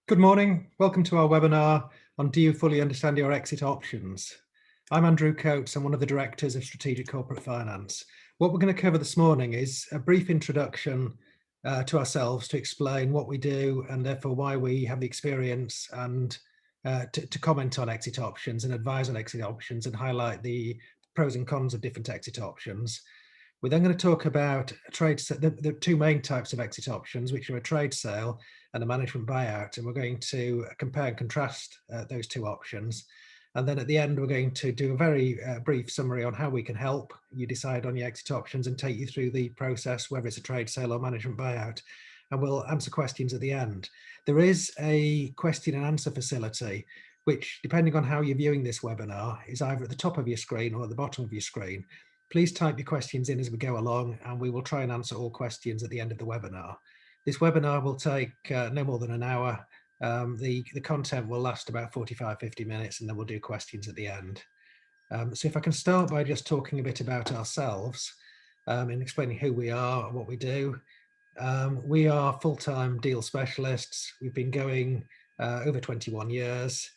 Good morning. Welcome to our webinar on Do You Fully Understand Your Exit Options? I'm Andrew Coates. I'm one of the directors of Strategic Corporate Finance. What we're going to cover this morning is a brief introduction to ourselves to explain what we do and therefore why we have the experience and to comment on exit options and advise on exit options and highlight the pros and cons of different exit options. We're then going to talk about the two main types of exit options, which are a trade sale and a management buyout. And we're going to compare and contrast those two options. And then at the end, we're going to do a very brief summary on how we can help you decide on your exit options and take you through the process, whether it's a trade sale or management buyout. And we'll answer questions at the end. There is a question and answer facility, which, depending on how you're viewing this webinar, is either at the top of your screen or at the bottom of your screen. Please type your questions in as we go along, and we will try and answer all questions at the end of the webinar. This webinar will take no more than an hour. The content will last about 45-50 minutes, and then we'll do questions at the end. So if I can start by just talking a bit about ourselves and explaining who we are and what we do. We are full-time deal specialists. We've been going over 21 years.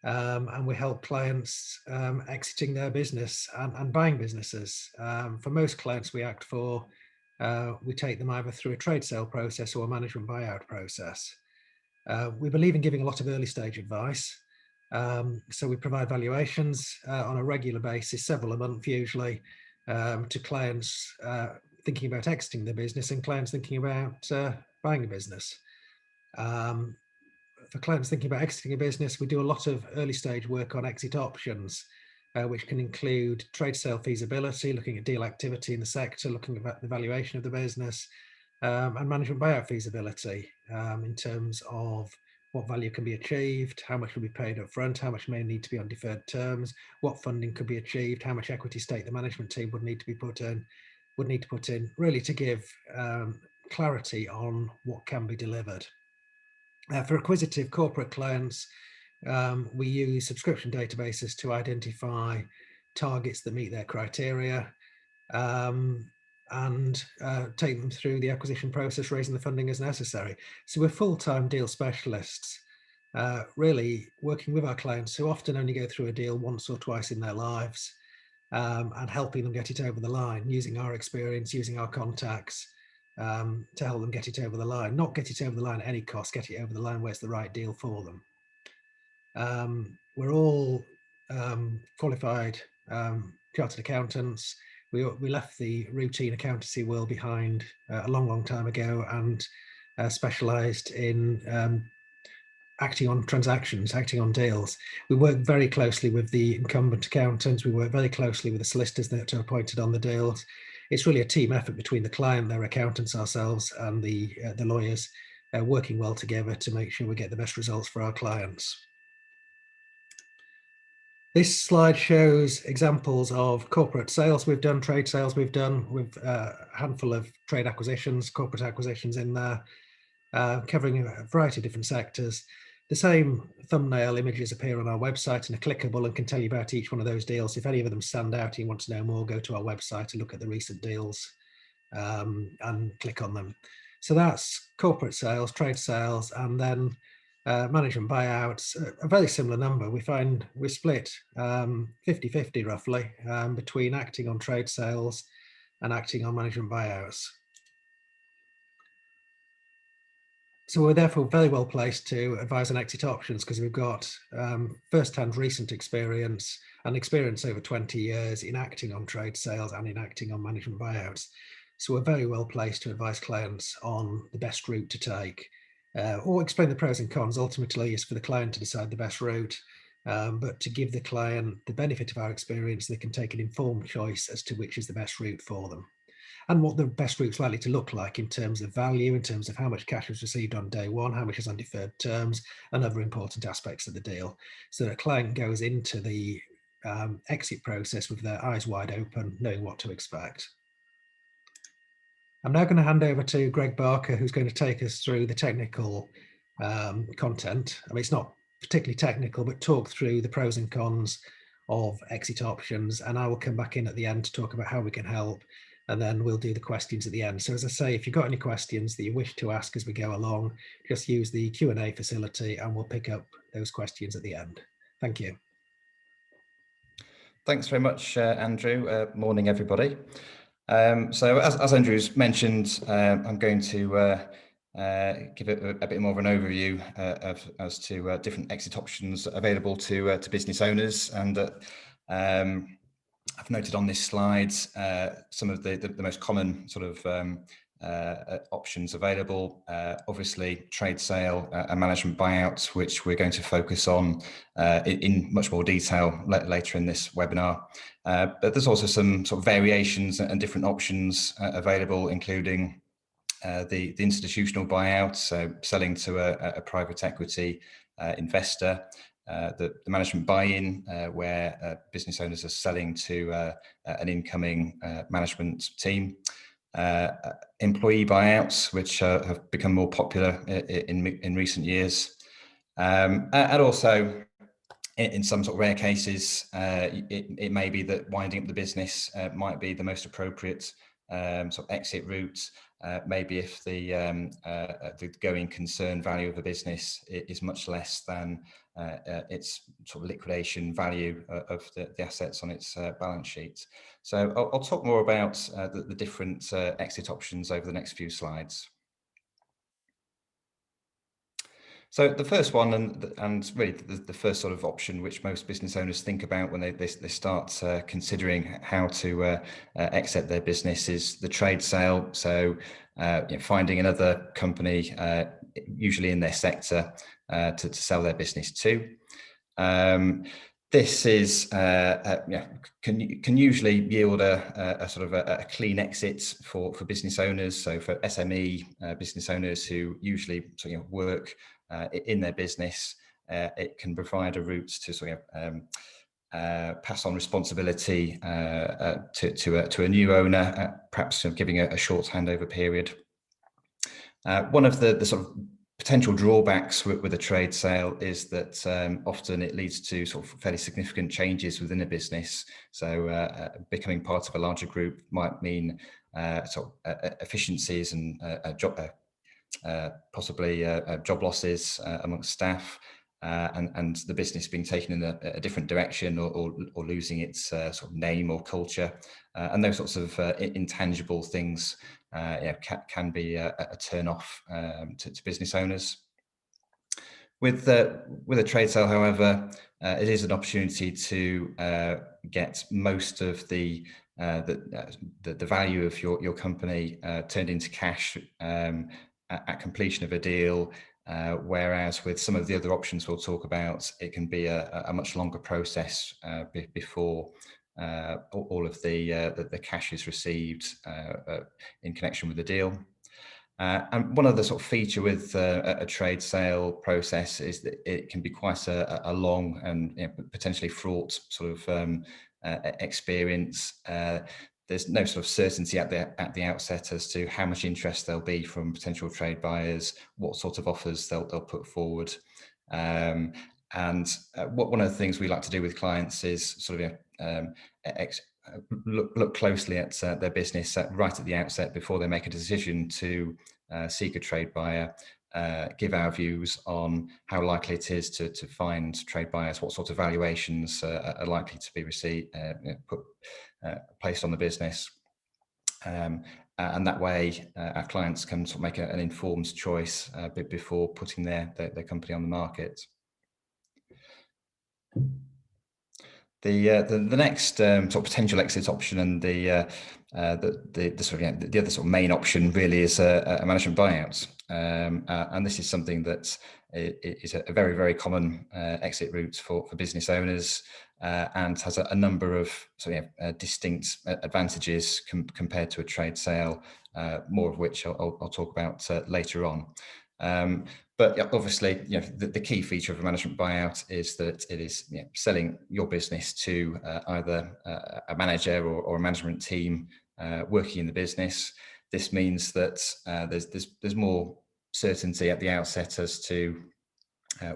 And we help clients exiting their business and buying businesses. For most clients we act for, we take them either through a trade sale process or a management buyout process. We believe in giving a lot of early stage advice. So we provide valuations on a regular basis, several a month usually, to clients thinking about exiting their business and clients thinking about buying a business. For clients thinking about exiting a business, we do a lot of early stage work on exit options, which can include trade sale feasibility, looking at deal activity in the sector, looking at the valuation of the business, and management buyout feasibility in terms of what value can be achieved, how much will be paid up front, how much may need to be on deferred terms, what funding could be achieved, how much equity stake the management team would need to put in, really to give clarity on what can be delivered. For acquisitive corporate clients, we use subscription databases to identify targets that meet their criteria and take them through the acquisition process, raising the funding as necessary. So we're full-time deal specialists, really working with our clients who often only go through a deal once or twice in their lives, and helping them get it over the line, using our experience, using our contacts, to help them get it over the line. Not get it over the line at any cost, get it over the line where it's the right deal for them. We're all qualified chartered accountants. We left the routine accountancy world behind a long time ago and specialised in acting on transactions, acting on deals. We work very closely with the incumbent accountants. We work very closely with the solicitors that are appointed on the deals. It's really a team effort between the client, their accountants, ourselves, and the lawyers, working well together to make sure we get the best results for our clients. This slide shows examples of corporate sales we've done, trade sales we've done, with a handful of trade acquisitions, corporate acquisitions in there, covering a variety of different sectors. The same thumbnail images appear on our website and are clickable and can tell you about each one of those deals. If any of them stand out and you want to know more, go to our website and look at the recent deals and click on them. So that's corporate sales, trade sales, and then management buyouts, a very similar number. We find we split 50-50 roughly between acting on trade sales and acting on management buyouts. So we're therefore very well placed to advise on exit options because we've got first-hand recent experience and experience over 20 years in acting on trade sales and in acting on management buyouts. So we're very well placed to advise clients on the best route to take or explain the pros and cons. Ultimately, it's for the client to decide the best route, but to give the client the benefit of our experience, they can take an informed choice as to which is the best route for them, and what the best route's likely to look like in terms of value, in terms of how much cash was received on day one, how much is on deferred terms, and other important aspects of the deal. So that a client goes into the exit process with their eyes wide open, knowing what to expect. I'm now going to hand over to Greg Barker, who's going to take us through the technical content. I mean, it's not particularly technical, but talk through the pros and cons of exit options. And I will come back in at the end to talk about how we can help and then we'll do the questions at the end. So as I say, if you've got any questions that you wish to ask as we go along, just use the Q&A facility and we'll pick up those questions at the end. Thank you. Thanks very much, Andrew. Morning, everybody. So as Andrew's mentioned, I'm going to give a bit more of an overview as to different exit options available to business owners. And I've noted on this slide some of the most common sort of options available. Obviously, trade sale and management buyout, which we're going to focus on in much more detail later in this webinar. But there's also some sort of variations and different options available, including the institutional buyout, so selling to a private equity investor. The management buy-in, where business owners are selling to an incoming management team. Employee buyouts, which have become more popular in recent years. And also, in some sort of rare cases, it may be that winding up the business might be the most appropriate sort of exit route. Maybe if the going concern value of the business is much less than its sort of liquidation value of the assets on its balance sheet. So I'll talk more about the different exit options over the next few slides. So the first one, and really the first sort of option which most business owners think about when they start considering how to exit their business, is the trade sale. So finding another company, usually in their sector, to sell their business to. This is can usually yield a sort of a clean exit for business owners. So for SME business owners who usually work in their business, it can provide a route to sort of pass on responsibility to a new owner, perhaps giving a short handover period. One of the sort of potential drawbacks with a trade sale is that often it leads to sort of fairly significant changes within a business. So becoming part of a larger group might mean sort of efficiencies and possibly job losses amongst staff, and the business being taken in a different direction, or losing its sort of name or culture, and those sorts of intangible things can be a turn off to business owners. With a trade sale, however, it is an opportunity to get most of the value of your company turned into cash at completion of a deal, whereas with some of the other options we'll talk about, it can be a much longer process before all of the cash is received in connection with the deal. And one other sort of feature with a trade sale process is that it can be quite a long and potentially fraught sort of experience. There's no sort of certainty at the outset as to how much interest there'll be from potential trade buyers, what sort of offers they'll put forward. And one of the things we like to do with clients is sort of look closely at their business right at the outset before they make a decision to seek a trade buyer. Give our views on how likely it is to find trade buyers, what sort of valuations are likely to be placed on the business, and that way our clients can sort of make an informed choice before putting their company on the market. The next sort of potential exit option, and the other sort of main option really, is a management buyout, and this is something that is a very, very common exit route for business owners, and has a number of distinct advantages compared to a trade sale, more of which I'll talk about later on. But obviously, the key feature of a management buyout is that it is selling your business to either a manager or a management team working in the business. This means that there's more certainty at the outset as to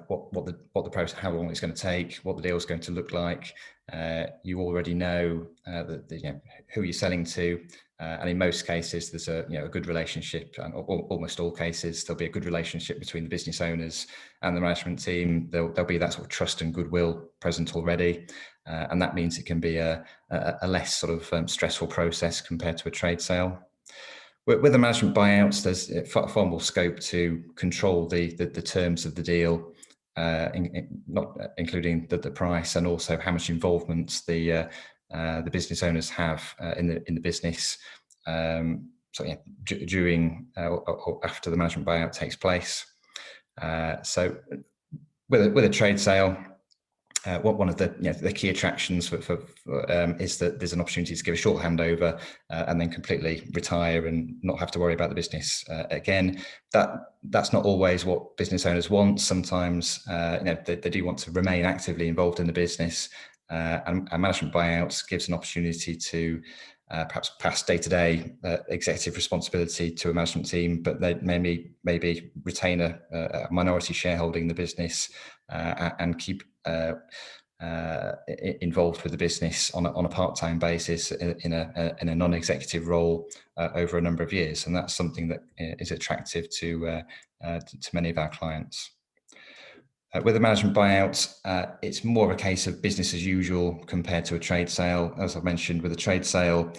what the process, how long it's going to take, what the deal is going to look like. You already know who you're selling to, and in most cases there's a good relationship, and almost all cases there'll be a good relationship between the business owners and the management team. There'll be that sort of trust and goodwill present already, and that means it can be a less sort of stressful process compared to a trade sale. With the management buyouts, there's far more scope to control the terms of the deal, not including the price, and also how much involvement the business owners have in the business. During or after the management buyout takes place. So with a trade sale, one of the key attractions is that there's an opportunity to give a short handover and then completely retire and not have to worry about the business again. That's not always what business owners want. Sometimes they do want to remain actively involved in the business, and management buyouts gives an opportunity to perhaps pass day-to-day executive responsibility to a management team, but they maybe retain a minority shareholding in the business and keep involved with the business on a part-time basis in a non-executive role over a number of years, and that's something that is attractive to many of our clients. With a management buyout, it's more of a case of business as usual compared to a trade sale. As I've mentioned, with a trade sale,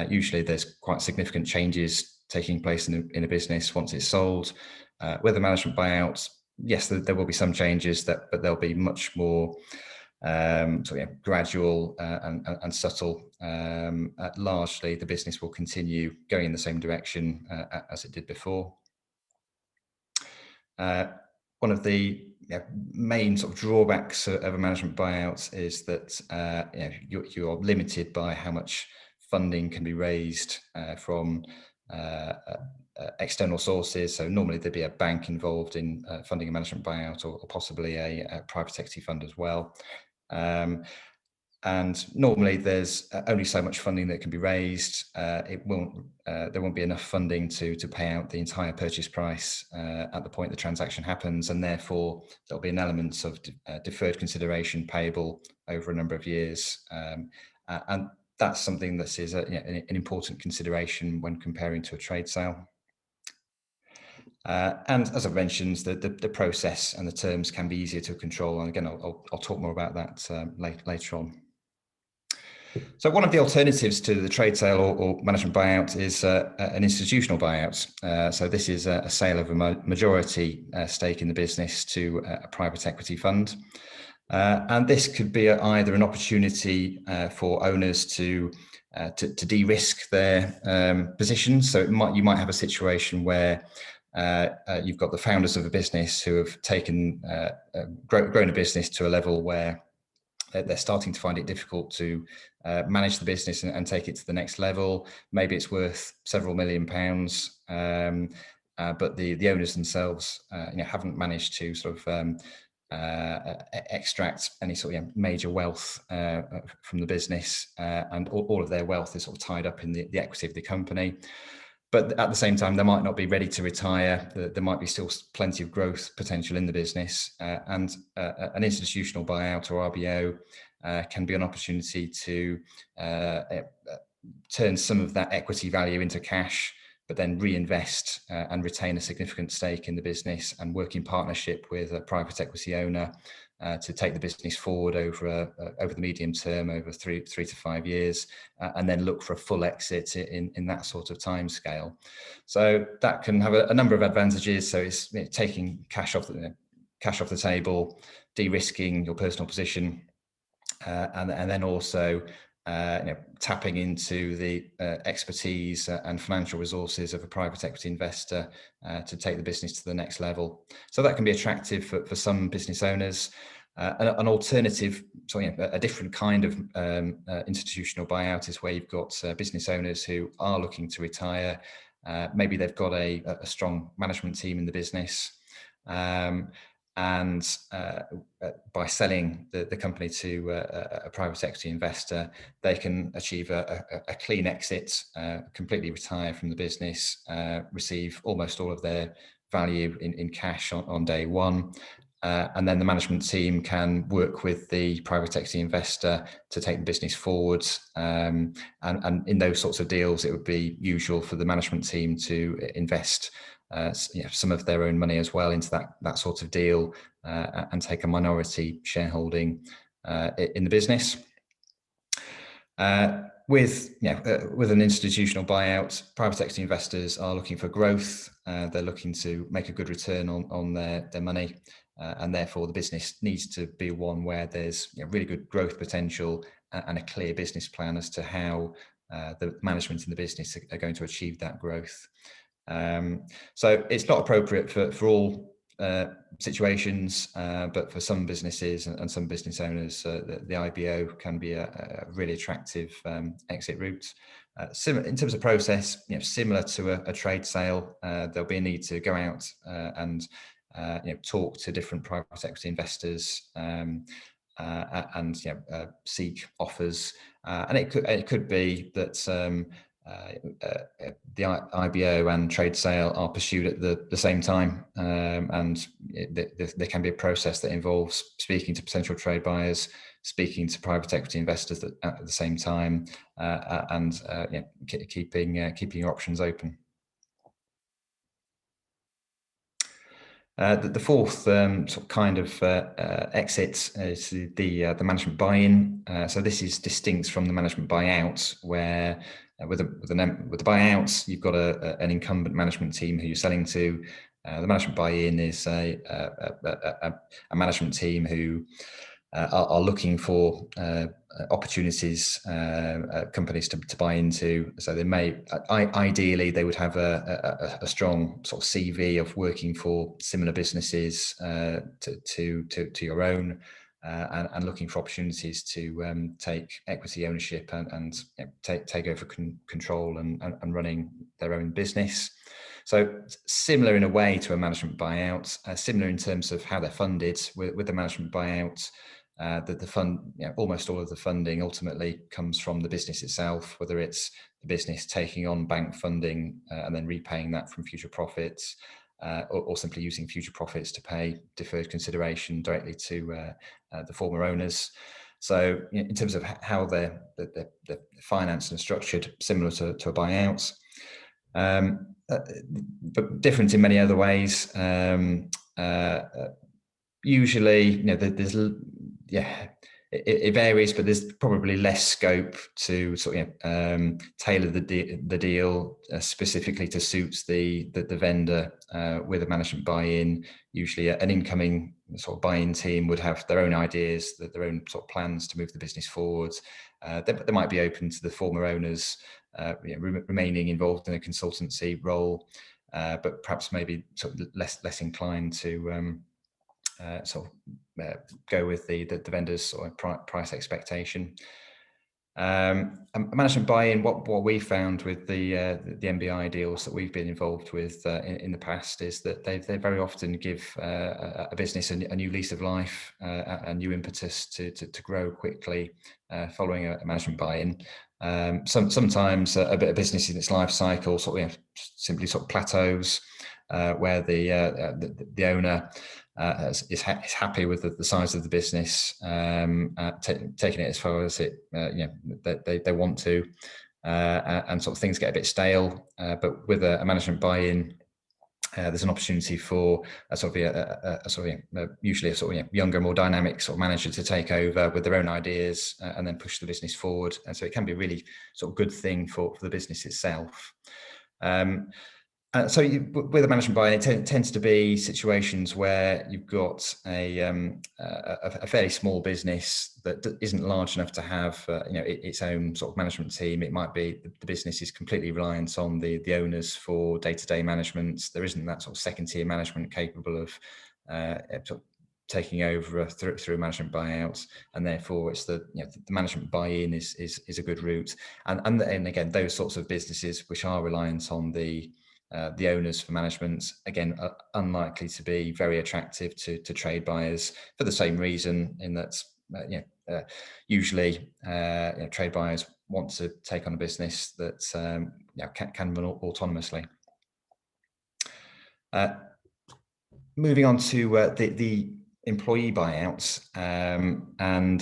usually there's quite significant changes taking place in a business once it's sold. With a management buyout, yes, there will be some changes, but they'll be much more gradual and subtle. Largely, the business will continue going in the same direction as it did before. One of the main sort of drawbacks of a management buyout is that you are limited by how much funding can be raised from external sources. So normally there'd be a bank involved in funding a management buyout, or possibly a private equity fund as well. And normally there's only so much funding that can be raised. There won't be enough funding to pay out the entire purchase price at the point the transaction happens, and therefore there'll be an element of deferred consideration payable over a number of years. And that's something that is an important consideration when comparing to a trade sale. And as I've mentioned, the process and the terms can be easier to control. And again, I'll talk more about that later on. So one of the alternatives to the trade sale or management buyout is an institutional buyout. So this is a sale of a majority stake in the business to a private equity fund. And this could be either an opportunity for owners to de-risk their positions. So you might have a situation where you've got the founders of a business who have grown a business to a level where they're starting to find it difficult to manage the business and take it to the next level. Maybe it's worth several £1 million, but the owners themselves haven't managed to sort of extract any sort of major wealth from the business, and all of their wealth is sort of tied up in the equity of the company. But at the same time, they might not be ready to retire. There might be still plenty of growth potential in the business, and an institutional buyout or RBO can be an opportunity to turn some of that equity value into cash, but then reinvest and retain a significant stake in the business and work in partnership with a private equity owner to take the business forward over the medium term, over three to 5 years, and then look for a full exit in that sort of time scale. So that can have a number of advantages. So it's taking cash off the table, de-risking your personal position, and then also tapping into the expertise and financial resources of a private equity investor to take the business to the next level. So that can be attractive for some business owners. An alternative, a different kind of institutional buyout is where you've got business owners who are looking to retire. Maybe they've got a strong management team in the business. And by selling the company to a private equity investor, they can achieve a clean exit, completely retire from the business, receive almost all of their value in cash on day one, And then the management team can work with the private equity investor to take the business forwards. And in those sorts of deals, it would be usual for the management team to invest some of their own money as well into that sort of deal, and take a minority shareholding in the business. With an institutional buyout, private equity investors are looking for growth. They're looking to make a good return on their money, and therefore the business needs to be one where there's really good growth potential and a clear business plan as to how the management in the business are going to achieve that growth. So it's not appropriate for all situations, but for some businesses and some business owners, the IBO can be a really attractive exit route. In terms of process, similar to a trade sale, there'll be a need to go out and talk to different private equity investors and seek offers. And it could be that the IBO and trade sale are pursued at the same time, and there can be a process that involves speaking to potential trade buyers, speaking to private equity investors at the same time, and keeping your options open. The fourth sort of kind of exit is the management buy-in. So this is distinct from the management buyout, where with the buyouts, you've got an incumbent management team who you're selling to. The management buy-in is a management team who are looking for opportunities, companies to buy into. So they may, ideally, they would have a strong sort of CV of working for similar businesses to your own, and looking for opportunities to take equity ownership and take over control and running their own business. So similar in a way to a management buyout, similar in terms of how they're funded. With the management buyout, that the fund, almost all of the funding ultimately comes from the business itself, whether it's the business taking on bank funding and then repaying that from future profits, or simply using future profits to pay deferred consideration directly to the former owners. So in terms of how they're financed and structured, similar to a buyout, but different in many other ways. Usually, there's it varies, but there's probably less scope to sort of tailor the deal specifically to suit the vendor. With a management buy-in, usually an incoming sort of buy-in team would have their own ideas, their own sort of plans to move the business forward. They might be open to the former owners remaining involved in a consultancy role, but perhaps maybe sort of less inclined to go with the vendor's sort of price expectation. A management buy-in, what we found with the MBI deals that we've been involved with in the past is that they very often give a business a new lease of life, a new impetus to grow quickly following a management buy-in. Sometimes a bit of business in its life cycle simply sort of plateaus, where the owner is happy with the size of the business, taking it as far as they want to, and sort of things get a bit stale. But with a management buy-in, there's an opportunity for usually a younger, more dynamic sort of manager to take over with their own ideas and then push the business forward. And so it can be a really sort of good thing for the business itself. So with a management buy-in, it tends to be situations where you've got a fairly small business that isn't large enough to have its own sort of management team. It might be the business is completely reliant on the owners for day-to-day management. There isn't that sort of second-tier management capable of taking over through a management buyout, and therefore it's the management buy-in is a good route. And again, those sorts of businesses which are reliant on the owners for management, again, are unlikely to be very attractive to trade buyers for the same reason, in that usually trade buyers want to take on a business that can run autonomously. Moving on to the employee buyouts, and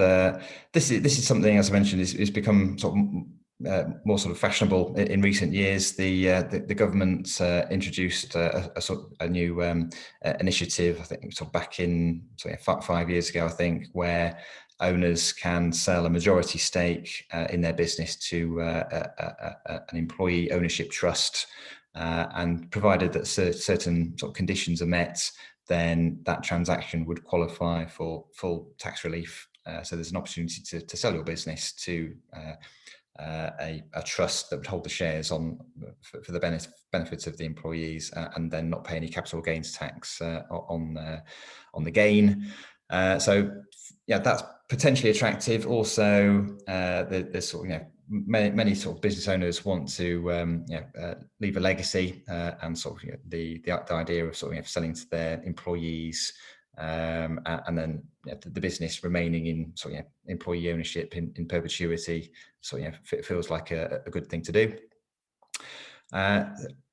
this is something, as I mentioned, is become sort of more sort of fashionable in recent years. The government introduced a new initiative, I think, sort of back in 5 years ago, I think, where owners can sell a majority stake in their business to an employee ownership trust, and provided that certain sort of conditions are met, then that transaction would qualify for full tax relief. So there's an opportunity to sell your business to a trust that would hold the shares on for the benefits of the employees, and then not pay any capital gains tax on the gain. So yeah, that's potentially attractive. Also, there's sort of, many sort of business owners want to leave a legacy, and sort of the idea of sort of selling to their employees, and then the business remaining in sort of employee ownership in perpetuity, so feels like a good thing to do.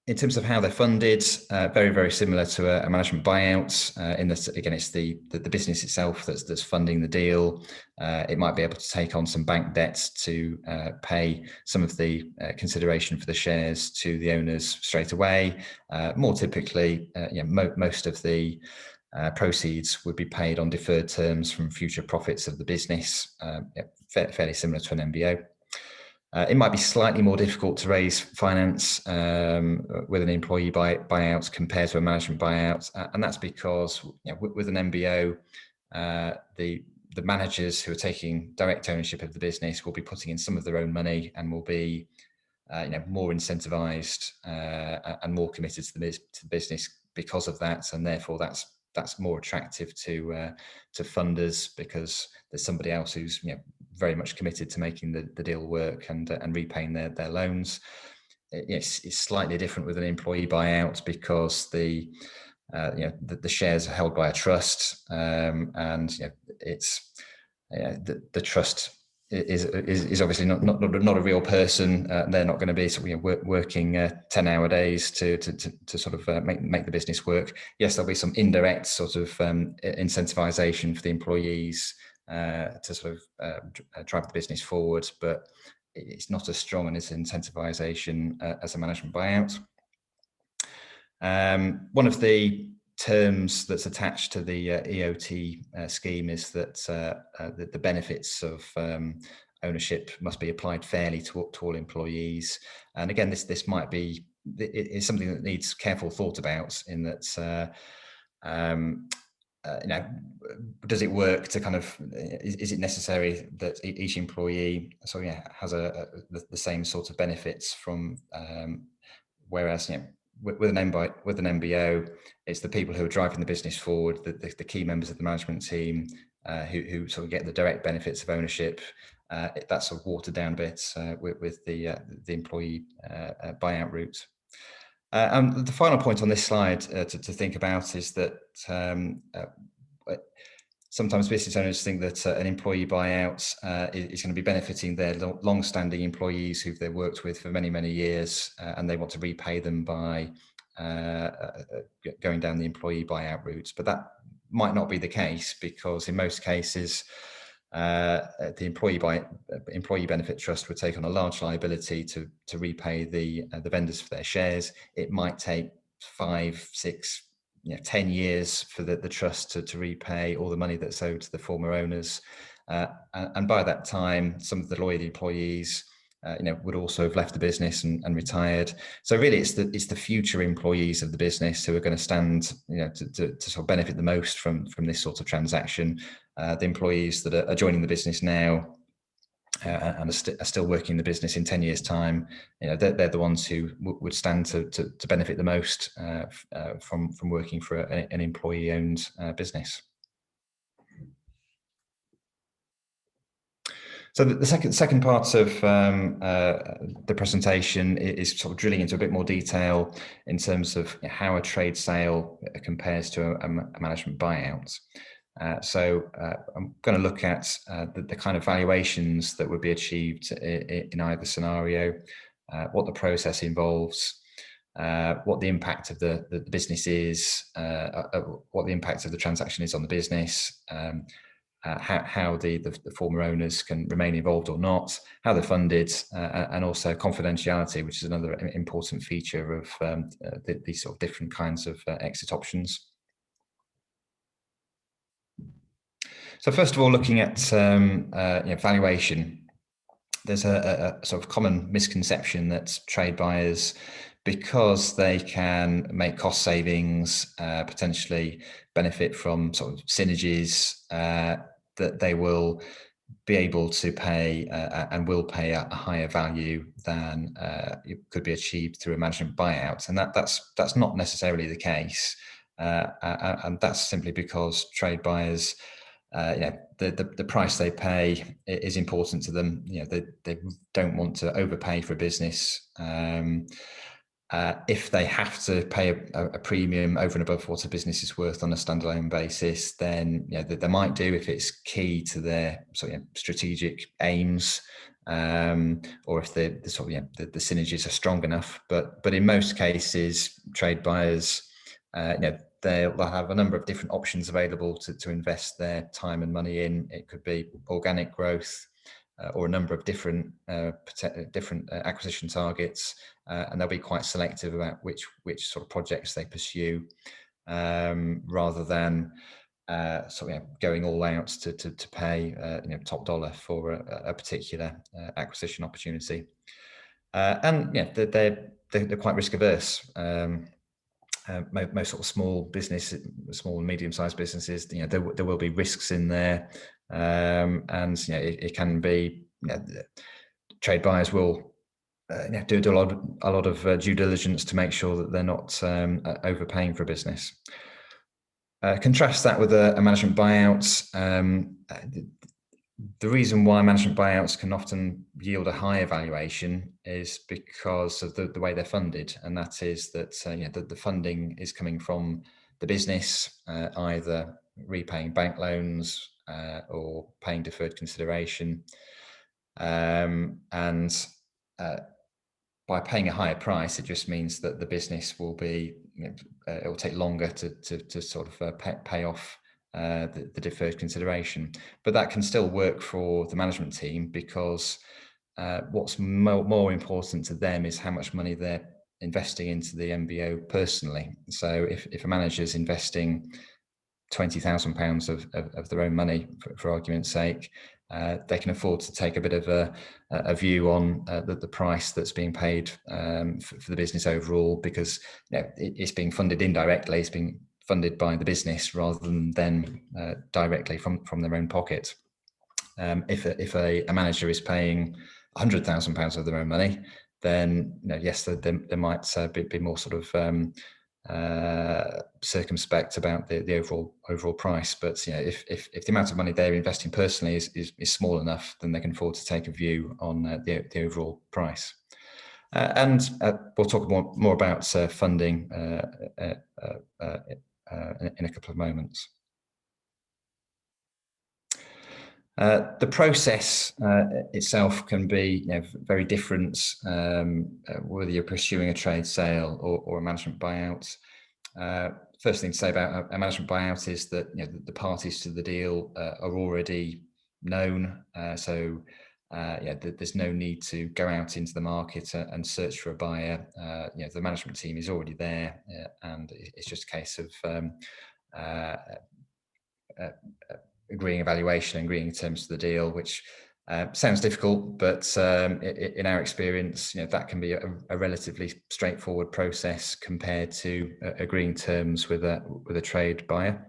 In terms of how they're funded, very, very similar to a management buyout. In this, again, it's the business itself that's funding the deal. It might be able to take on some bank debts to pay some of the consideration for the shares to the owners straight away. More typically, most of the proceeds would be paid on deferred terms from future profits of the business, fairly similar to an MBO. It might be slightly more difficult to raise finance with an employee buyout compared to a management buyout, and that's because with an MBO, the managers who are taking direct ownership of the business will be putting in some of their own money and will be more incentivized and more committed to the business because of that, and therefore that's more attractive to funders, because there's somebody else who's very much committed to making the deal work and repaying their loans. It's slightly different with an employee buyout because the shares are held by a trust, and it's the trust is obviously not a real person. They're not going to be sort of working 10-hour days to sort of make the business work. Yes, there'll be some indirect sort of incentivization for the employees to sort of drive the business forward, but it's not as strong an incentivization as a management buyout. One of the terms that's attached to the EOT scheme is that the benefits of ownership must be applied fairly to all employees. And again, this might be, it's something that needs careful thought about, in that does it work to kind of, is it necessary that each employee has the same sort of benefits from, whereas with an MBO, it's the people who are driving the business forward, the key members of the management team, who sort of get the direct benefits of ownership. That's sort of watered down a bit with the employee buyout route. And the final point on this slide to think about is that sometimes business owners think that an employee buyout is going to be benefiting their long-standing employees who they've worked with for many, many years, and they want to repay them by going down the employee buyout route. But that might not be the case, because in most cases, the employee benefit trust would take on a large liability to repay the vendors for their shares. It might take 5, 6, 10 years for the trust to repay all the money that's owed to the former owners, and by that time, some of the loyal employees would also have left the business and retired. So really, it's the future employees of the business who are going to stand to sort of benefit the most from this sort of transaction. The employees that are joining the business now and are still working in the business in 10 years' time, they're the ones who would stand to benefit the most from working for an employee-owned business. So the second part of the presentation is sort of drilling into a bit more detail in terms of how a trade sale compares to a management buyout. So I'm going to look at the kind of valuations that would be achieved in either scenario, what the process involves, what the impact of the business is, what the impact of the transaction is on the business, how the former owners can remain involved or not, how they're funded, and also confidentiality, which is another important feature of these sort of different kinds of exit options. So first of all, looking at valuation, there's a sort of common misconception that trade buyers, because they can make cost savings, potentially benefit from sort of synergies, that they will be able to pay and will pay a higher value than could be achieved through a management buyout, and that's not necessarily the case, and that's simply because trade buyers, the price they pay is important to them. They don't want to overpay for a business. If they have to pay a premium over and above what a business is worth on a standalone basis, then they might do if it's key to their strategic aims, or if the synergies are strong enough. But in most cases, trade buyers, they'll have a number of different options available to invest their time and money in. It could be organic growth, or a number of different acquisition targets, and they'll be quite selective about which sort of projects they pursue, rather than going all out to pay top dollar for a particular acquisition opportunity. And they're quite risk averse. Most sort of small and medium-sized businesses, there will be risks in there, and it can be, trade buyers will do a lot of due diligence to make sure that they're not overpaying for a business. Contrast that with a management buyout. The reason why management buyouts can often yield a higher valuation is because of the way they're funded, and that is that the funding is coming from the business, either repaying bank loans or paying deferred consideration, and by paying a higher price, it just means that the business will be, it will take longer to sort of pay off the deferred consideration. But that can still work for the management team, because what's more important to them is how much money they're investing into the MBO personally. So if a manager is investing £20,000 of their own money, for argument's sake, they can afford to take a bit of a view on the price that's being paid for the business overall, because it's being funded indirectly. It's being funded by the business rather than directly from their own pocket. If a manager is paying £100,000 of their own money, then yes, there might be more sort of circumspect about the overall price. But if the amount of money they're investing personally is small enough, then they can afford to take a view on the overall price. And we'll talk more about funding in a couple of moments. The process itself can be very different, whether you're pursuing a trade sale or a management buyout. First thing to say about a management buyout is that the parties to the deal are already known, so there's no need to go out into the market and search for a buyer. The management team is already there, and it's just a case of agreeing a valuation and agreeing terms of the deal, which sounds difficult, but in our experience, that can be a relatively straightforward process compared to agreeing terms with a trade buyer.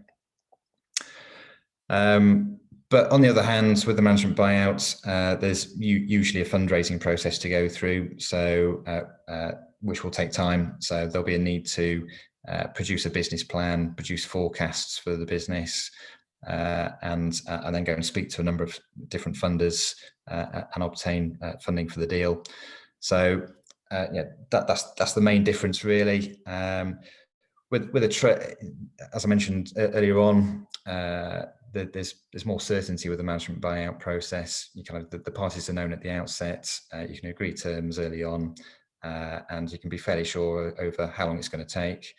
But on the other hand, with the management buyouts, there's usually a fundraising process to go through, so which will take time. So there'll be a need to produce a business plan, produce forecasts for the business, and then go and speak to a number of different funders and obtain funding for the deal. So that's the main difference, really. With a trade, as I mentioned earlier on, there's more certainty with the management buyout process. The parties are known at the outset. You can agree terms early on, and you can be fairly sure over how long it's going to take.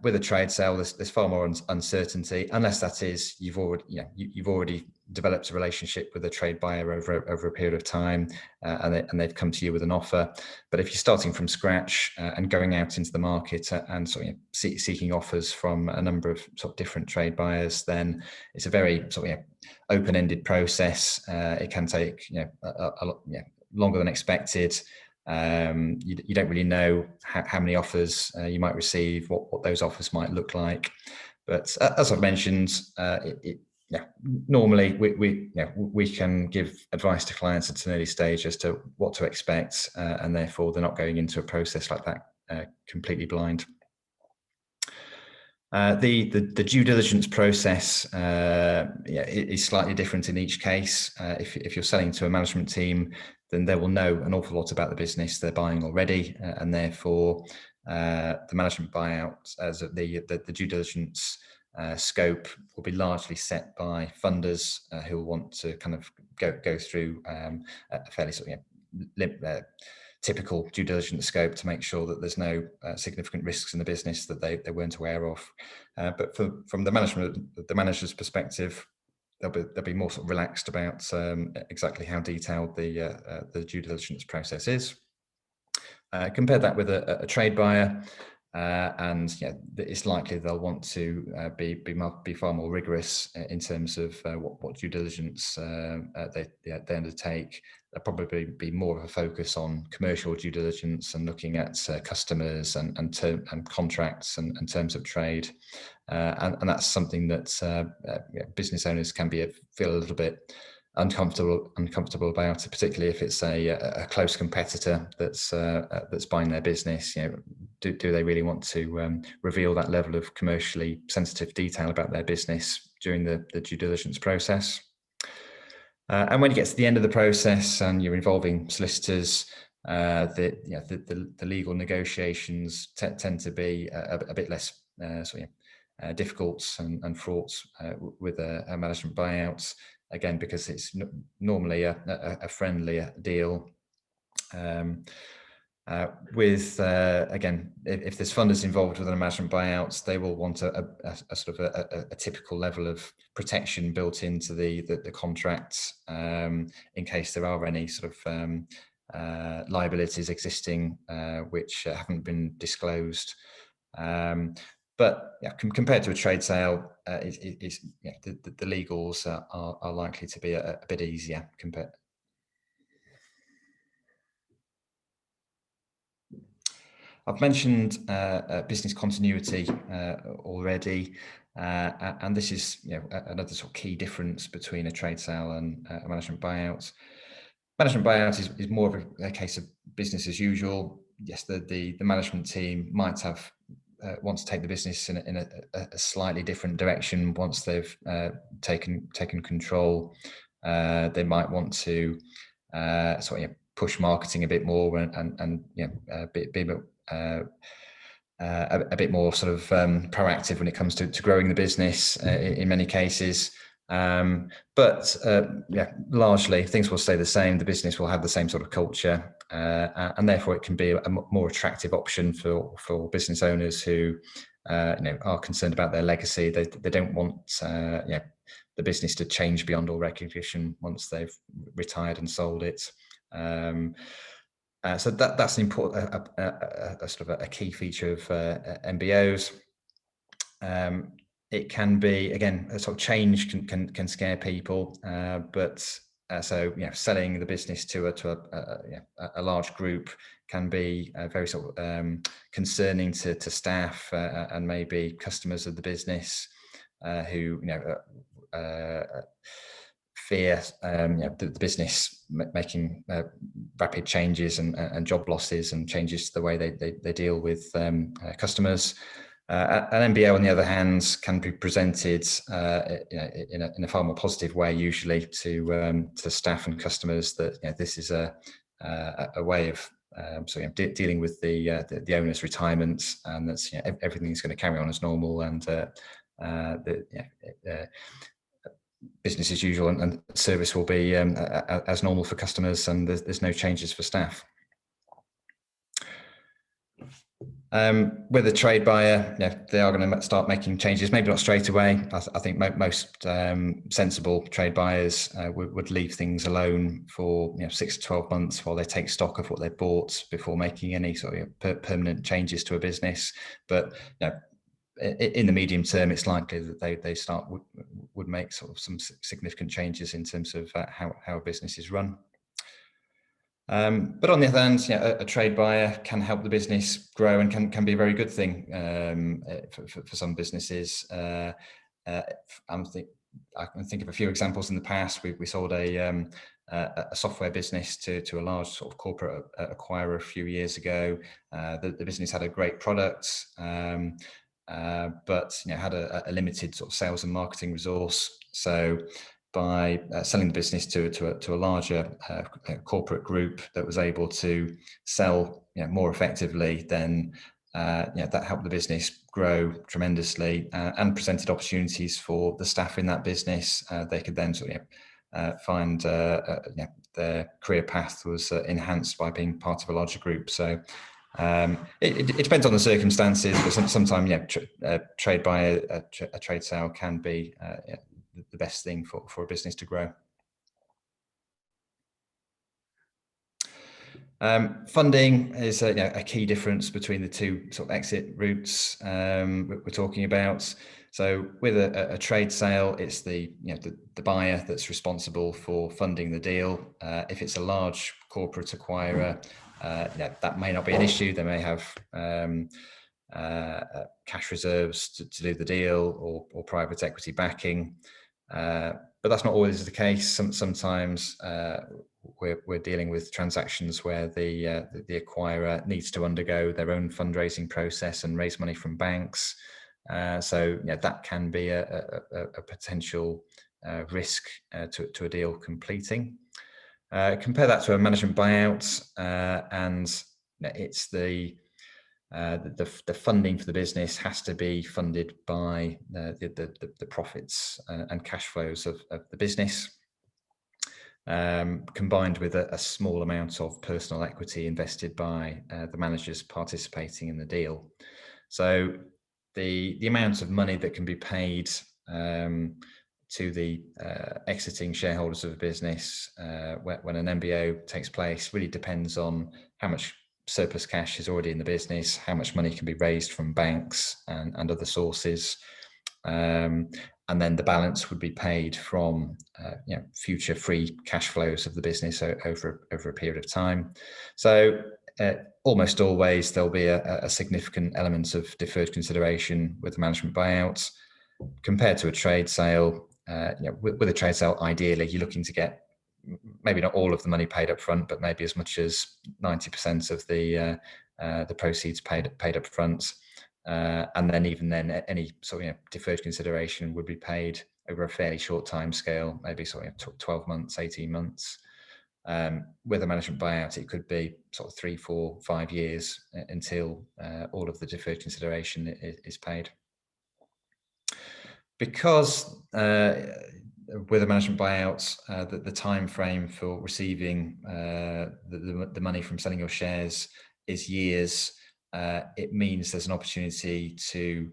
With a trade sale, there's far more uncertainty, unless that is you've already developed a relationship with a trade buyer over a period of time, and they've come to you with an offer. But if you're starting from scratch and going out into the market and sort of seeking offers from a number of sort of different trade buyers, then it's a very sort of open-ended process. It can take longer than expected. You don't really know how many offers you might receive, what those offers might look like. But as I've mentioned, normally we can give advice to clients at an early stage as to what to expect, and therefore they're not going into a process like that completely blind. The due diligence process is slightly different in each case. If you're selling to a management team, then they will know an awful lot about the business they're buying already, and therefore the management buyout, as the due diligence scope, will be largely set by funders who will want to kind of go through a fairly sort of typical due diligence scope to make sure that there's no significant risks in the business that they weren't aware of. But from the manager's perspective, they'll be more sort of relaxed about exactly how detailed the due diligence process is. Compare that with a trade buyer, and it's likely they'll want to be far more rigorous in terms of what due diligence they undertake. There'll probably be more of a focus on commercial due diligence and looking at customers and contracts and terms of trade, and that's something that business owners can feel a little bit uncomfortable about it, particularly if it's a close competitor that's buying their business. Do they really want to reveal that level of commercially sensitive detail about their business during the due diligence process? And when you get to the end of the process and you're involving solicitors, the legal negotiations tend to be a bit less difficult and fraught with a management buyout. Again, because it's normally a friendlier deal. Again, if there's funders involved with a management buyouts, they will want a sort of a typical level of protection built into the contracts in case there are any sort of liabilities existing which haven't been disclosed. But compared to a trade sale, the legals are likely to be a bit easier compared. I've mentioned business continuity already, and this is another sort of key difference between a trade sale and a management buyout. Management buyout is more of a case of business as usual. Yes, the management team might have want to take the business in a slightly different direction once they've taken control. They might want to push marketing a bit more and a bit more sort of proactive when it comes to growing the business in many cases. But largely things will stay the same. The business will have the same sort of culture, and therefore it can be a more attractive option for business owners who are concerned about their legacy. They don't want the business to change beyond all recognition once they've retired and sold it. So that's an important, a sort of a key feature of MBOs. It can be, again, a sort of change can scare people, but so selling the business to a large group can be very sort of concerning to staff and maybe customers of the business who fear the business making rapid changes and job losses and changes to the way they deal with customers. An MBO, on the other hand, can be presented in a far more positive way, usually to staff and customers, that this is a way of dealing with the owner's retirement, and that's everything is going to carry on as normal, and business as usual and service will be as normal for customers, and there's no changes for staff. With a trade buyer, they are going to start making changes, maybe not straight away. I think most sensible trade buyers would leave things alone for 6 to 12 months while they take stock of what they've bought before making any sort of permanent changes to a business. But in the medium term, it's likely that they would make sort of some significant changes in terms of how a business is run. But on the other hand, a trade buyer can help the business grow and can be a very good thing for some businesses. I can think of a few examples in the past. We sold a software business to a large sort of corporate acquirer a few years ago. The business had a great product, but had a limited sort of sales and marketing resource. So by selling the business to a larger corporate group that was able to sell more effectively, then that helped the business grow tremendously and presented opportunities for the staff in that business. They could then sort of find their career path was enhanced by being part of a larger group. So it depends on the circumstances, but sometimes trade buy a trade sale can be the best thing for a business to grow. Funding is a key difference between the two sort of exit routes we're talking about. So with a trade sale, it's the buyer that's responsible for funding the deal. If it's a large corporate acquirer, that may not be an issue. They may have cash reserves to do the deal or private equity backing. But that's not always the case. Sometimes we're dealing with transactions where the acquirer needs to undergo their own fundraising process and raise money from banks. So that can be a potential risk to a deal completing. Compare that to a management buyout, and it's the funding for the business has to be funded by the profits and cash flows of the business, combined with a small amount of personal equity invested by the managers participating in the deal. So the amount of money that can be paid to the exiting shareholders of a business when an MBO takes place really depends on how much surplus cash is already in the business, how much money can be raised from banks and other sources, and then the balance would be paid from future free cash flows of the business over a period of time. So almost always there'll be a significant element of deferred consideration with the management buyout compared to a trade sale. With a trade sale, ideally you're looking to get maybe not all of the money paid up front, but maybe as much as 90% of the proceeds paid up front. And then even then, any sort of deferred consideration would be paid over a fairly short time scale, maybe sort of 12 months, 18 months. With a management buyout, it could be sort of 3, 4, 5 years until all of the deferred consideration is paid. Because with a management buyout, the time frame for receiving the money from selling your shares is years. It means there's an opportunity to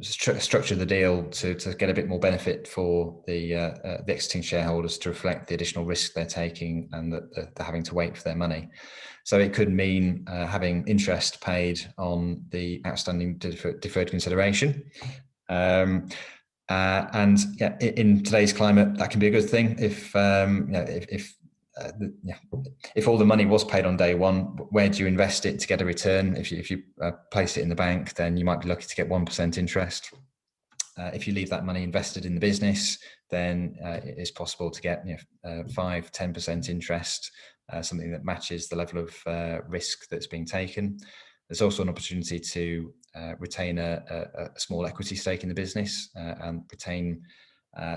structure the deal to get a bit more benefit for the exiting shareholders to reflect the additional risk they're taking and that they're having to wait for their money. So it could mean having interest paid on the outstanding deferred consideration. And in today's climate, that can be a good thing. If all the money was paid on day one, where do you invest it to get a return? If you place it in the bank, then you might be lucky to get 1% interest. If you leave that money invested in the business, then it's possible to get 5-10% interest, something that matches the level of risk that's being taken. There's also an opportunity to retain a small equity stake in the business and retain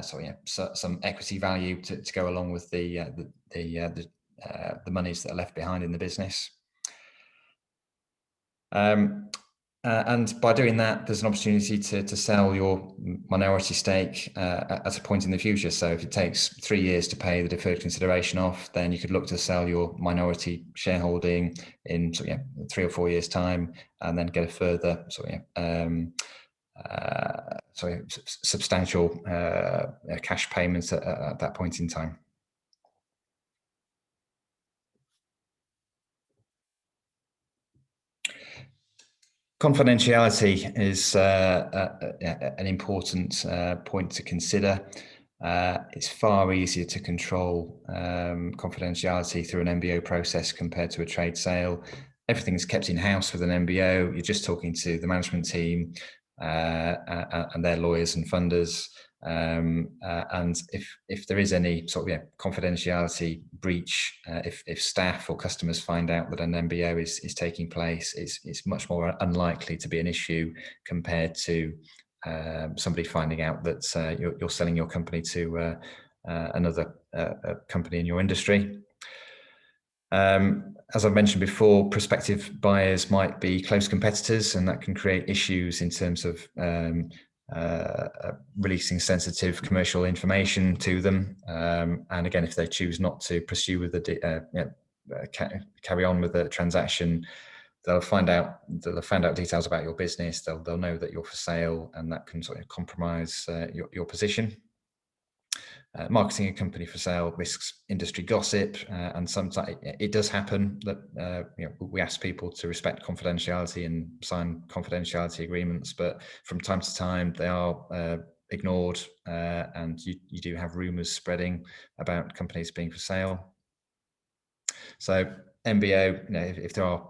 some equity value to go along with the monies that are left behind in the business. And by doing that, there's an opportunity to sell your minority stake at a point in the future. So if it takes 3 years to pay the deferred consideration off, then you could look to sell your minority shareholding in 3 or 4 years' time, and then get a further substantial cash payments at that point in time. Confidentiality is an important point to consider. It's far easier to control confidentiality through an MBO process compared to a trade sale. Everything's kept in-house with an MBO. You're just talking to the management team and their lawyers and funders. And if there is any sort of confidentiality breach, if staff or customers find out that an MBO is taking place, it's much more unlikely to be an issue compared to somebody finding out that you're selling your company to another company in your industry. As I've mentioned before, prospective buyers might be close competitors, and that can create issues in terms of releasing sensitive commercial information to them. And again, if they choose not to pursue with carry on with the transaction, they'll find out details about your business. They'll know that you're for sale, and that can sort of compromise your position. Marketing a company for sale risks industry gossip, and sometimes it does happen that we ask people to respect confidentiality and sign confidentiality agreements, but from time to time they are ignored, and you do have rumours spreading about companies being for sale. So MBO, if there are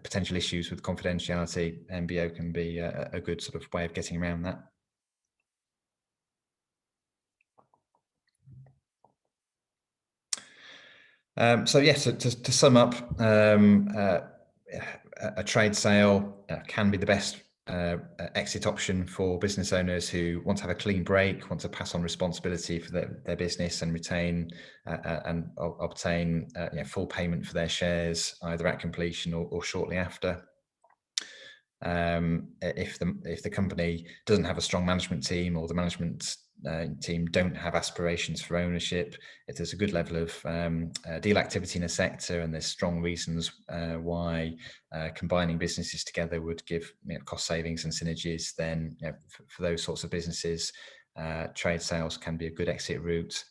potential issues with confidentiality, MBO can be a good sort of way of getting around that. So yes, to sum up, a trade sale can be the best exit option for business owners who want to have a clean break, want to pass on responsibility for their business and retain and obtain full payment for their shares either at completion or shortly after. If the company doesn't have a strong management team, or the management team don't have aspirations for ownership, if there's a good level of deal activity in a sector and there's strong reasons why combining businesses together would give cost savings and synergies, then for those sorts of businesses, trade sales can be a good exit route.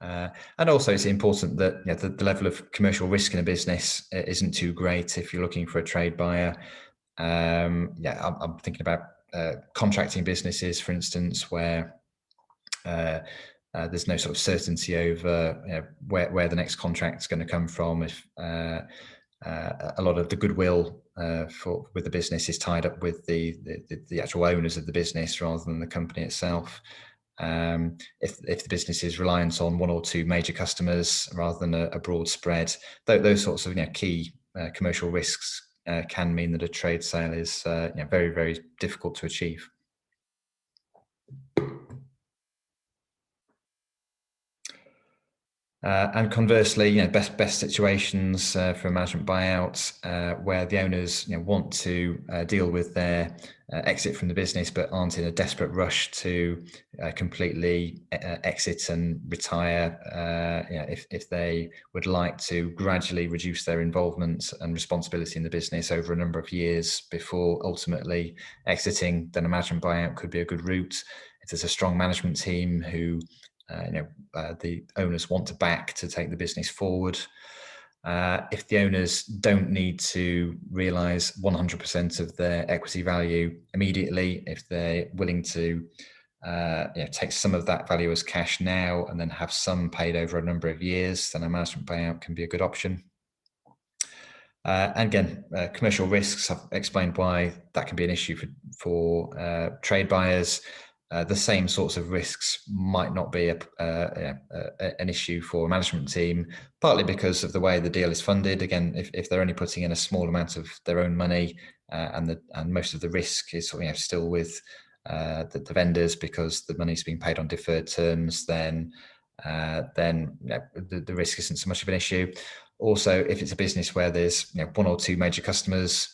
And also it's important that the level of commercial risk in a business isn't too great if you're looking for a trade buyer. I'm thinking about contracting businesses, for instance, where there's no sort of certainty over where the next contract is going to come from. If a lot of the goodwill with the business is tied up with the actual owners of the business rather than the company itself. If the business is reliant on one or two major customers rather than a broad spread, those sorts of key commercial risks can mean that a trade sale is very, very difficult to achieve. And conversely, best situations for a management buyout where the owners want to deal with their exit from the business, but aren't in a desperate rush to completely exit and retire. If they would like to gradually reduce their involvement and responsibility in the business over a number of years before ultimately exiting, then a management buyout could be a good route. If there's a strong management team who the owners want to back to take the business forward. If the owners don't need to realise 100% of their equity value immediately, if they're willing to take some of that value as cash now and then have some paid over a number of years, then a management buyout can be a good option. And again, commercial risks, I've explained why that can be an issue for trade buyers. The same sorts of risks might not be an issue for a management team, partly because of the way the deal is funded. Again, if they're only putting in a small amount of their own money, and most of the risk is still with the vendors because the money's being paid on deferred terms, then the risk isn't so much of an issue. Also, if it's a business where there's one or two major customers,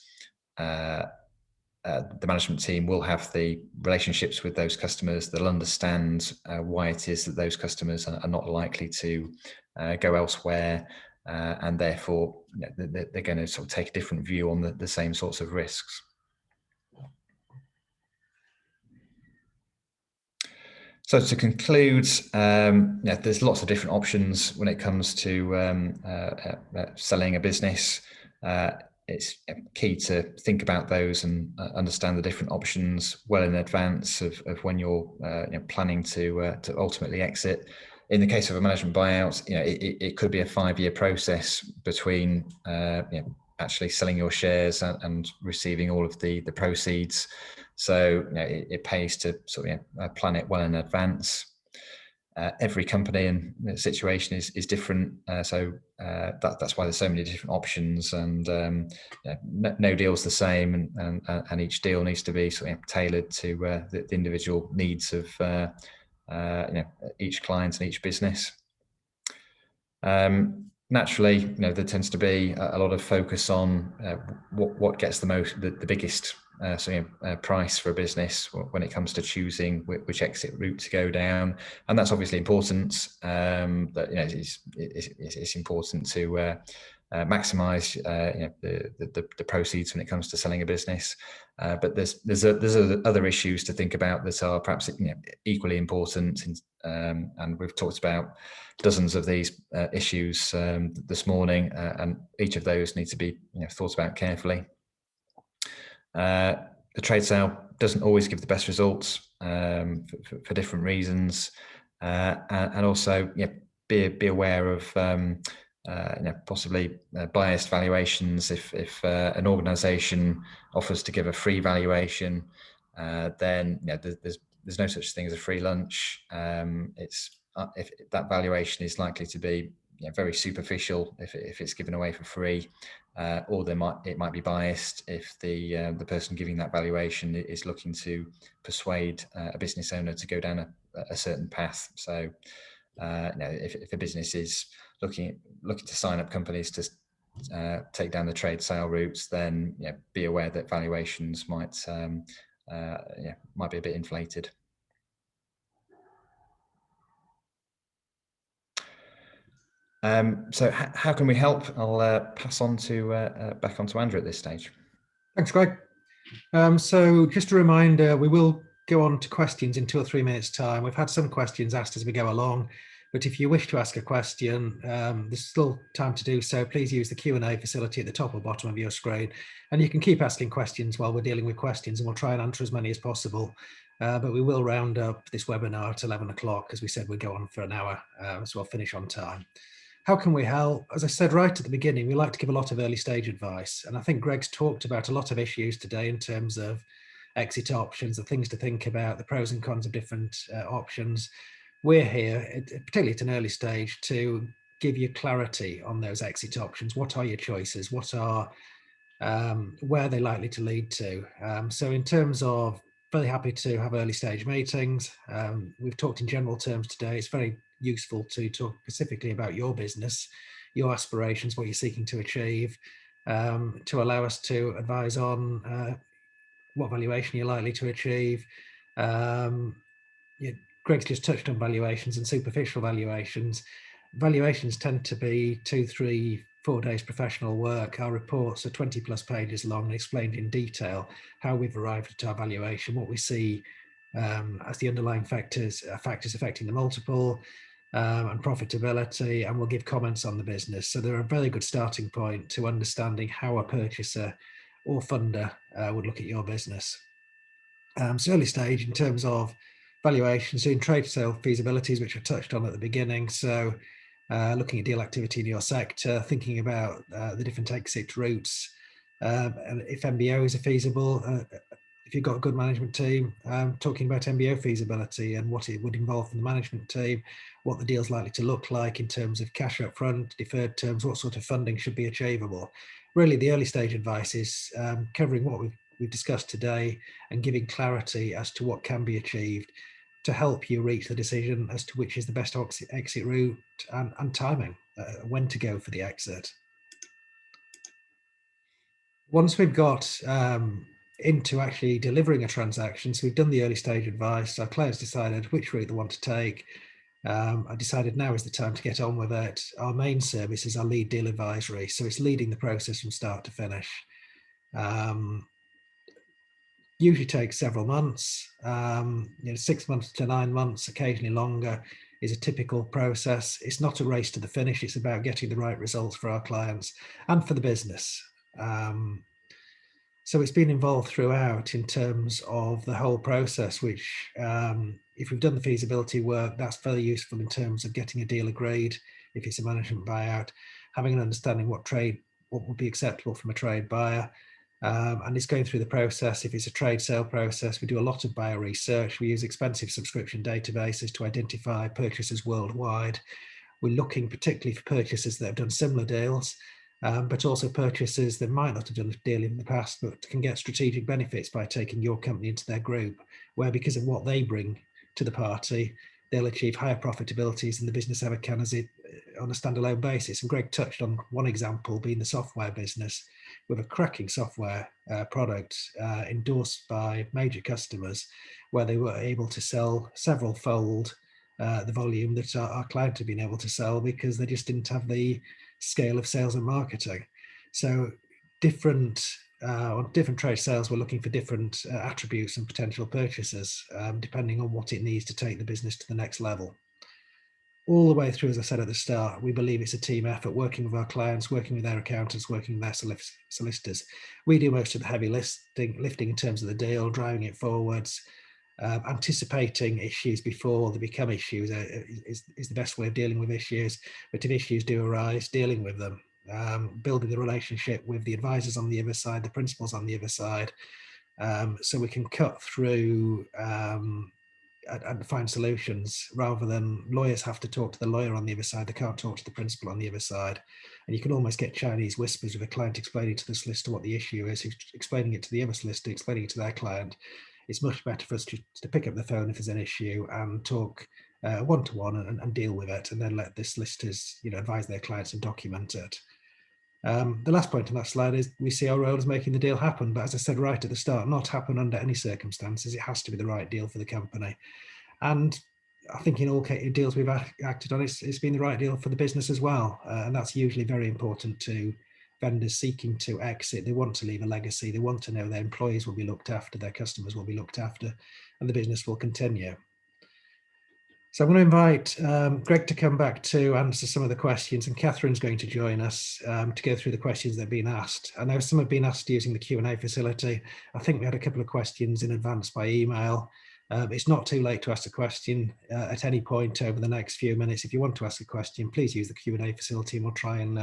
the management team will have the relationships with those customers. They'll understand why it is that those customers are not likely to go elsewhere, and therefore they're going to sort of take a different view on the same sorts of risks. So to conclude, there's lots of different options when it comes to selling a business. It's key to think about those and understand the different options well in advance of when you're planning to ultimately exit. In the case of a management buyout, it could be a 5-year process between actually selling your shares and receiving all of the proceeds. So it pays to sort of plan it well in advance. Every company and situation is different, so that's why there's so many different options, and no deal's the same, and each deal needs to be sort of tailored to the individual needs of each client and each business. Naturally, there tends to be a lot of focus on what gets the biggest price for a business when it comes to choosing which exit route to go down, and that's obviously important. That it's important to maximize the proceeds when it comes to selling a business, but there's other issues to think about that are perhaps equally important, and we've talked about dozens of these issues this morning, and each of those needs to be thought about carefully. The trade sale doesn't always give the best results for different reasons, and also be aware of possibly biased valuations. If an organisation offers to give a free valuation, then there's no such thing as a free lunch. If that valuation is likely to be very superficial if it's given away for free, or it might be biased if the person giving that valuation is looking to persuade a business owner to go down a certain path. So if a business is looking to sign up companies to take down the trade sale routes, then be aware that valuations might be a bit inflated. So how can we help? I'll pass on to back on to Andrew at this stage. Thanks, Greg. So just a reminder, we will go on to questions in 2 or 3 minutes time. We've had some questions asked as we go along, but if you wish to ask a question, there's still time to do so. Please use the Q&A facility at the top or bottom of your screen, and you can keep asking questions while we're dealing with questions, and we'll try and answer as many as possible. But we will round up this webinar at 11 o'clock. As we said, we'll go on for an hour, so we'll finish on time. How can we help? As I said right at the beginning, we like to give a lot of early stage advice. And I think Greg's talked about a lot of issues today in terms of exit options, the things to think about, the pros and cons of different options. We're here, particularly at an early stage, to give you clarity on those exit options. What are your choices? What are, where are they likely to lead to? So in terms of, very happy to have early stage meetings. We've talked in general terms today. It's very useful to talk specifically about your business, your aspirations, what you're seeking to achieve, to allow us to advise on what valuation you're likely to achieve. Greg's just touched on valuations and superficial valuations. Valuations tend to be 2, 3, 4 days professional work. Our reports are 20 plus pages long and explained in detail how we've arrived at our valuation, what we see as the underlying factors affecting the multiple, and profitability, and we'll give comments on the business. So they're a very good starting point to understanding how a purchaser or funder would look at your business. So early stage in terms of valuations, doing trade sale feasibilities, which I touched on at the beginning. So looking at deal activity in your sector, thinking about the different exit routes, and if MBOs are feasible, if you've got a good management team, talking about MBO feasibility and what it would involve from the management team, what the deal's likely to look like in terms of cash up front, deferred terms, what sort of funding should be achievable. Really, the early stage advice is covering what we've discussed today and giving clarity as to what can be achieved to help you reach the decision as to which is the best exit route and timing, when to go for the exit. Once we've got into actually delivering a transaction. So we've done the early stage advice. Our clients decided which route they want to take. I decided now is the time to get on with it. Our main service is our lead deal advisory. So it's leading the process from start to finish. Usually takes several months, 6 months to 9 months, occasionally longer, is a typical process. It's not a race to the finish. It's about getting the right results for our clients and for the business. So it's been involved throughout in terms of the whole process, which if we've done the feasibility work, that's very useful in terms of getting a deal agreed. If it's a management buyout, having an understanding what would be acceptable from a trade buyer. And it's going through the process. If it's a trade sale process, we do a lot of buyer research. We use expensive subscription databases to identify purchasers worldwide. We're looking particularly for purchasers that have done similar deals, but also purchasers that might not have done a deal in the past, but can get strategic benefits by taking your company into their group, where because of what they bring to the party, they'll achieve higher profitabilities than the business ever can as it on a standalone basis. And Greg touched on one example being the software business, with a cracking software product endorsed by major customers, where they were able to sell several fold the volume that our client had been able to sell because they just didn't have the scale of sales and marketing. So on different trade sales, we're looking for different attributes and potential purchasers, depending on what it needs to take the business to the next level. All the way through, as I said at the start, we believe it's a team effort, working with our clients, working with their accountants, working with their solicitors. We do most of the heavy lifting in terms of the deal, driving it forwards. Anticipating issues before they become issues is the best way of dealing with issues. But if issues do arise, dealing with them, building the relationship with the advisors on the other side, the principals on the other side, so we can cut through and find solutions rather than lawyers have to talk to the lawyer on the other side. They can't talk to the principal on the other side. And you can almost get Chinese whispers with a client explaining to the solicitor what the issue is, explaining it to the other solicitor, explaining it to their client. It's much better for us to pick up the phone if there's an issue and talk one-to-one and deal with it, and then let the solicitors advise their clients and document it. The last point on that slide is we see our role as making the deal happen, but as I said right at the start, not happen under any circumstances. It has to be the right deal for the company. And I think in all deals we've acted on, it's been the right deal for the business as well. And that's usually very important to vendors seeking to exit. They want to leave a legacy. They want to know their employees will be looked after, their customers will be looked after, and the business will continue. So I'm going to invite Greg to come back to answer some of the questions, and Catherine's going to join us to go through the questions that have been asked. I know some have been asked using the Q&A facility. I think we had a couple of questions in advance by email. It's not too late to ask a question at any point over the next few minutes. If you want to ask a question, please use the Q&A facility and we'll try and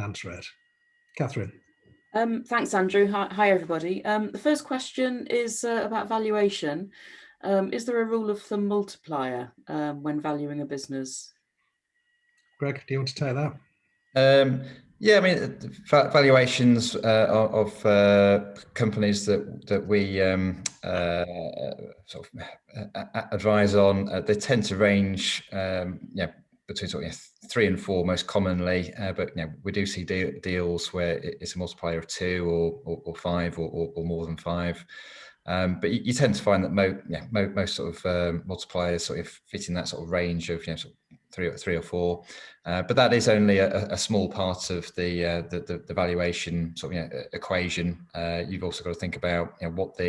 answer it. Catherine. Thanks, Andrew. Hi everybody. The first question is about valuation. Is there a rule of thumb multiplier when valuing a business? Greg, do you want to take that? Yeah, I mean, valuations of companies that we sort of advise on, they tend to range, between sort of 3 and 4 most commonly, but we do see deals where it's a multiplier of 2 or 5 or more than 5. But you tend to find that most sort of multipliers sort of fit in that sort of range of sort of 3 or 4, but that is only a small part of the valuation sort of equation. You've also got to think about what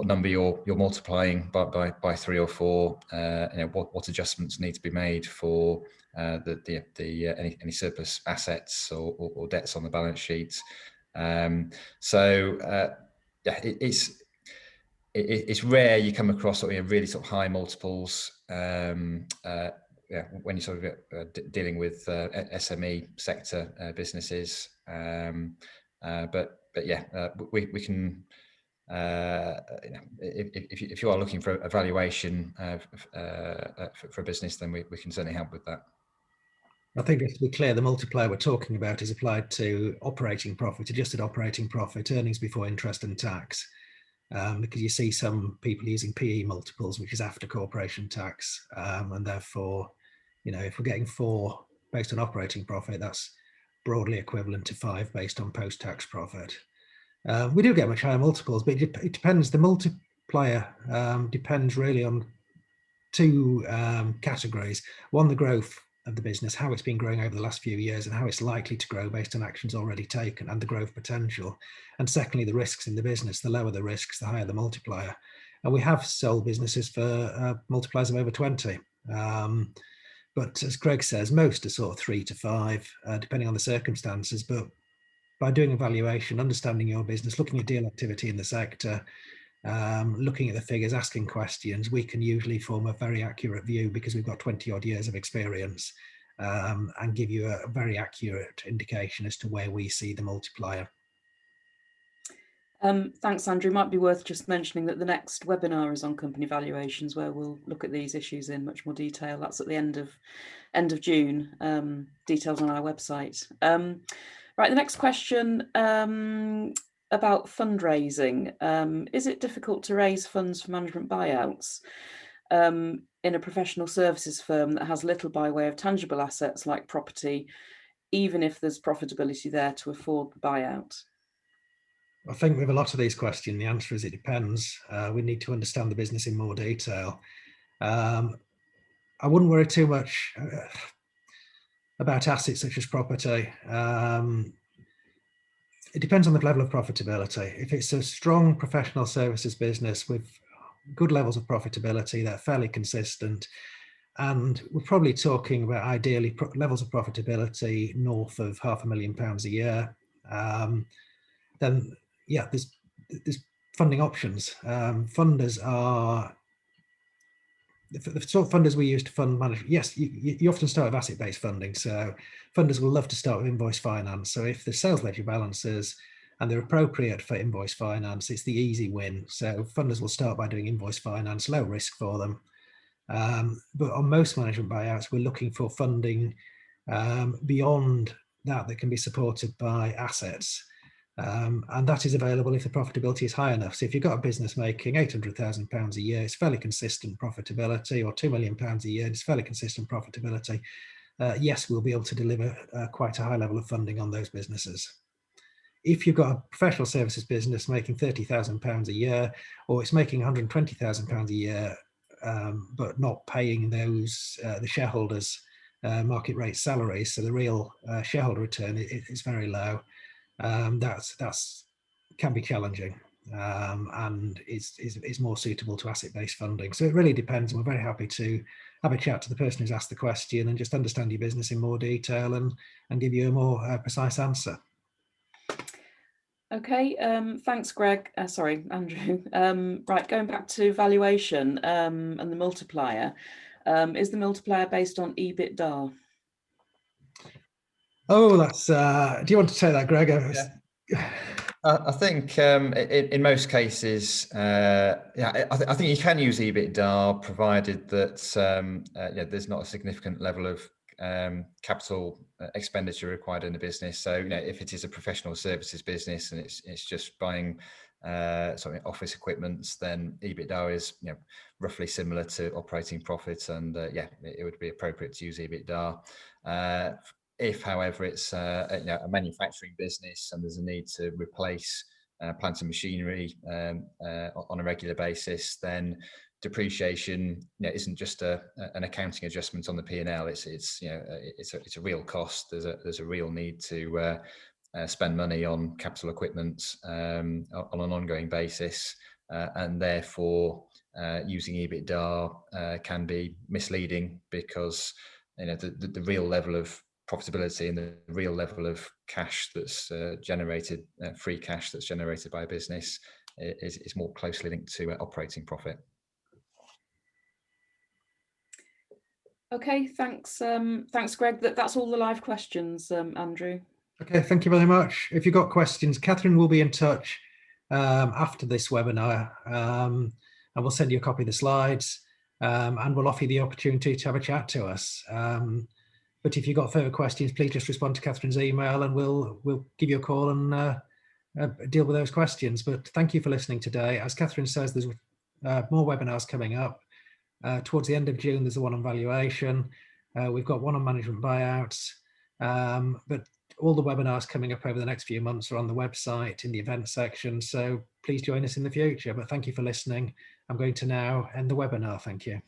number you're multiplying by 3 or 4. What adjustments need to be made for any surplus assets or debts on the balance sheet. It's rare you come across really sort of high multiples when you're sort of dealing with SME sector businesses. We can, if you are looking for a valuation for a business, then we can certainly help with that. I think just to be clear, the multiplier we're talking about is applied to operating profit, adjusted operating profit, earnings before interest and tax. Because you see some people using PE multiples, which is after corporation tax, and therefore, if we're getting 4 based on operating profit, that's broadly equivalent to 5 based on post-tax profit. We do get much higher multiples, but it depends. The multiplier depends really on two categories. One, the growth of the business, how it's been growing over the last few years and how it's likely to grow based on actions already taken and the growth potential. And secondly, the risks in the business. The lower the risks, the higher the multiplier. And we have sold businesses for multipliers of over 20. But as Greg says, most are sort of 3 to 5, depending on the circumstances. But by doing a valuation, understanding your business, looking at deal activity in the sector, looking at the figures, asking questions, we can usually form a very accurate view because we've got 20 odd years of experience, and give you a very accurate indication as to where we see the multiplier. Thanks, Andrew. Might be worth just mentioning that the next webinar is on company valuations, where we'll look at these issues in much more detail. That's at the end of June. Details on our website. Right, the next question about fundraising. Is it difficult to raise funds for management buyouts in a professional services firm that has little by way of tangible assets like property, even if there's profitability there to afford the buyout? I think with a lot of these questions, the answer is it depends. We need to understand the business in more detail. I wouldn't worry too much about assets such as property. It depends on the level of profitability. If it's a strong professional services business with good levels of profitability, they're fairly consistent, and we're probably talking about ideally levels of profitability north of £500,000 a year, then yeah, there's funding options. Funders are the sort of funders we use to fund management. Yes, you often start with asset-based funding. So funders will love to start with invoice finance. So if the sales ledger balances and they're appropriate for invoice finance, it's the easy win. So funders will start by doing invoice finance, low risk for them. But on most management buyouts, we're looking for funding beyond that can be supported by assets. And that is available if the profitability is high enough. So if you've got a business making £800,000 a year, it's fairly consistent profitability, or £2 million a year, it's fairly consistent profitability. Yes, we'll be able to deliver quite a high level of funding on those businesses. If you've got a professional services business making £30,000 a year, or it's making £120,000 a year, but not paying those the shareholders market rate salaries, so the real shareholder return is very low. That's can be challenging, and is more suitable to asset-based funding. So it really depends. And we're very happy to have a chat to the person who's asked the question and just understand your business in more detail and give you a more precise answer. Okay, thanks, Greg. Sorry, Andrew. Right, going back to valuation and the multiplier. Is the multiplier based on EBITDA? Oh, that's. Do you want to take that, Greg? Yeah. I think in most cases, yeah, I think you can use EBITDA provided that yeah, there's not a significant level of capital expenditure required in the business. So if it is a professional services business and it's just buying office equipment, then EBITDA is roughly similar to operating profits, and yeah, it would be appropriate to use EBITDA. If, however, it's a manufacturing business and there's a need to replace plant and machinery on a regular basis, then depreciation isn't just an accounting adjustment on the P&L. It's a real cost. There's a real need to spend money on capital equipment on an ongoing basis, and therefore using EBITDA can be misleading, because the real level of profitability and the real level of cash that's generated, free cash that's generated by a business, is more closely linked to operating profit. Okay, thanks, Greg. That's all the live questions, Andrew. Okay, thank you very much. If you've got questions, Catherine will be in touch after this webinar, and we'll send you a copy of the slides, and we'll offer you the opportunity to have a chat to us. But if you've got further questions, please just respond to Catherine's email and we'll give you a call and deal with those questions. But thank you for listening today. As Catherine says, there's more webinars coming up. Towards the end of June, there's the one on valuation. We've got one on management buyouts. But all the webinars coming up over the next few months are on the website in the events section. So please join us in the future. But thank you for listening. I'm going to now end the webinar. Thank you.